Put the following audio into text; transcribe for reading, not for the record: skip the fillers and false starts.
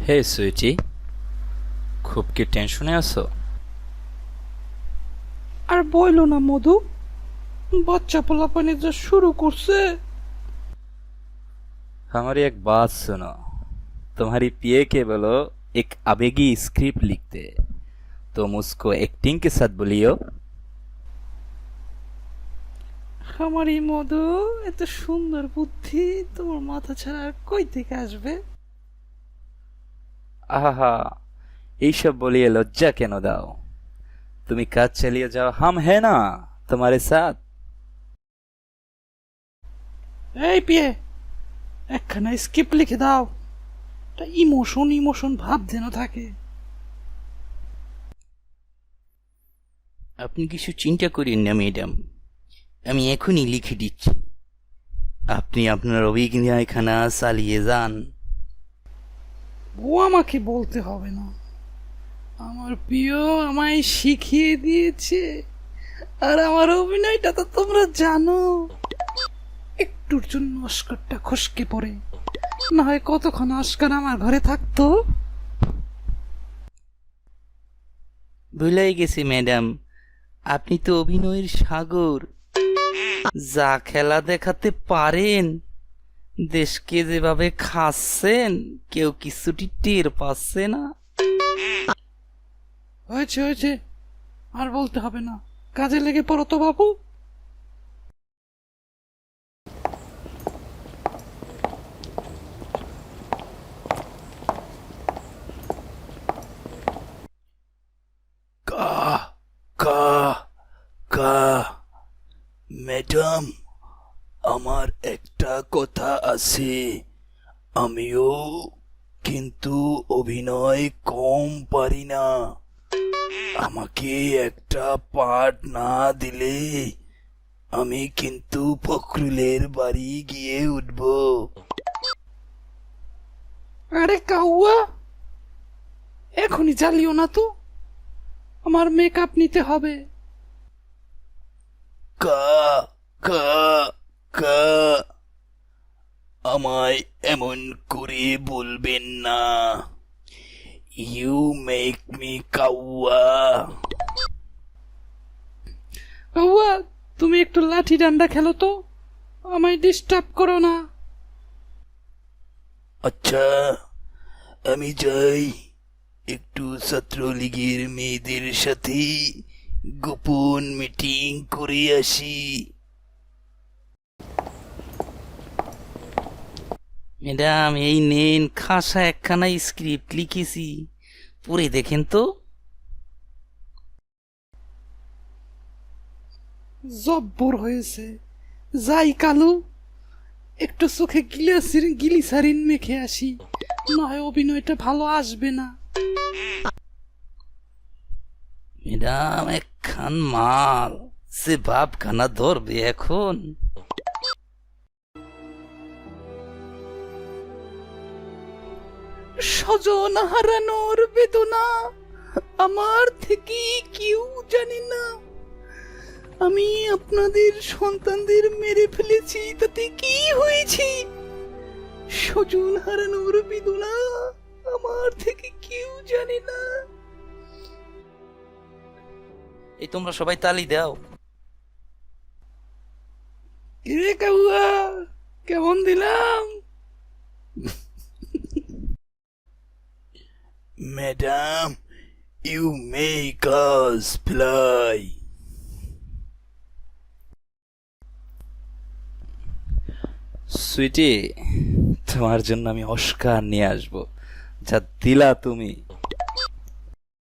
হে সুইটি, খুব কি টেনশনে আছো? আর বইলো না মধু, বাচ্চা পোলাপানি যা শুরু করছে। हमारी एक बात सुनो। तुम्हारी पीए के बोलो एक आवेगी स्क्रिप्ट लिखते, तुम उसको एक्टिंग के साथ बोलियो। আমার এই মধু, এত সুন্দর বুদ্ধি তোমার মাথা ছাড়া আর কই থেকে আসবে? আহা, এইসব বলিয়ে লজ্জা কেন দাও? তুমি কাজ চালিয়ে যাও, हम है ना तुम्हारे साथ। এই পিয়ে, একখানা স্ক্রিপ্ট লিখে দাও, তা ইমোশন ইমোশন ভাব যেন থাকে। আপনি কিছু চিন্তা করেন না ম্যাডাম, আমি এখনই লিখে দিচ্ছি। আপনি আপনার অভিজ্ঞতাখানা চালিয়ে যান। ও আমাকে বলতে হবে না, আমার প্রিয় আমায় শিখিয়ে দিয়েছে। আর আমার অভিনয়টা তো তোমরা জানো, একটুর জন্য অস্কারটা খসকে পড়ে, না হয় কতক্ষণ অস্কার আমার ঘরে থাকতো। ভুলাই গেছি ম্যাডাম, আপনি তো অভিনয়ের সাগর। যা খেলা দেখাতে পারেন, দেশকে যেভাবে খাচ্ছেন, কেউ কিছুটি টের পাচ্ছে না। হয়েছে হয়েছে, আর বলতে হবে না, কাজে লেগে পড়ো তো বাবু। কা কা কা ম্যাডাম, আমার একটা কথা আছে। আমিও কিন্তু অভিনয় কম পারি না। আমাকে একটা পার্ট না দিলে আমি কিন্তু ফখরুলের বাড়ি গিয়ে উঠব। আরে কাউয়া, এখনই জ্বালিও না তো, আমার মেকআপ নিতে হবে। কা কা কা আমায় এমন করে বলবেন না। ইউ মেক মি কাউয়া। কাউয়া, তুমি একটু লাঠি ডান্ডা খেলো তো, আমায় ডিস্টার্ব করো না। আচ্ছা, আমি যাই, একটু ছাত্রলীগের মেয়েদের সাথে গোপন মিটিং করে আসি। ম্যাডাম, এই নেন, খাসা একখানা স্ক্রিপ্ট লিখেছি, পড়ে দেখেন তো। জব্বর হয়েছে। যাই কালু, একটু চোখে গিলিসারিন মেখে আসি, নয় অভিনয়টা ভালো আসবে না। ম্যাডাম, একখান মাল, সে ভাবখানা ধরবে এখন। স্বজন হারানোর বেদনা আমার থেকে কেউ জানে না। আমি আপনাদের সন্তানদের মেরে ফেলেছি, তাতে কি হয়েছে? স্বজন হারানোর বেদনা আমার থেকে কেউ জানে না। এই তোমরা সবাই তালি দাও। কিরে কাউয়া, কেমন দিলাম? Madam, you make us fly. Sweetie, তোমার জন্য আমি অস্কার নিয়ে আসবো, যা দিলা তুমি।